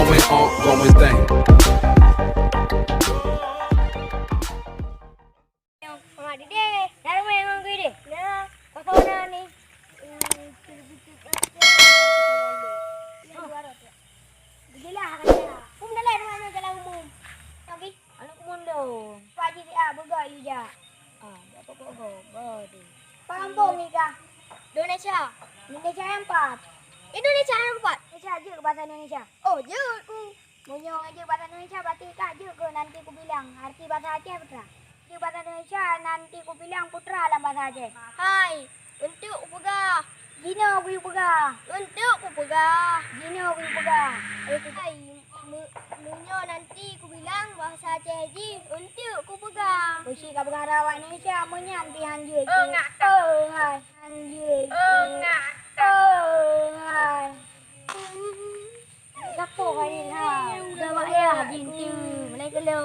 ongoing thing. Mama deh, dari mana yang gue deh? Ya, kau nih. Gila katanya. Dah lah mana jalan umum. Lagi, anak mundo. Pagi dia boga ija. Apa kok boga. Kampung ni kah? Indonesia. Indonesia yang empat. Indonesia yang empat. Indonesia aja ke bahasa Indonesia. Oh, je ku. Munyong aja bahasa Indonesia berarti kak je ke nanti ku bilang. Arti bahasa Aceh putra. Je bahasa Indonesia nanti ku bilang putra dalam bahasa Aceh. Hai, untuk ku pegah. Gino ku pegah. Untuk ku pegah. Gino ku pegah. Hai, munyo nanti ku bilang bahasa Aceh ji untuk ku pegah. Usi ka pegah rawak Indonesia munyan pi hanjur. Oh, ngak. Oh, hai. Hanjur. Oh, ngak. Oh, hai. Gapo kain ha. Gawak ya bintu. Mulai gelo.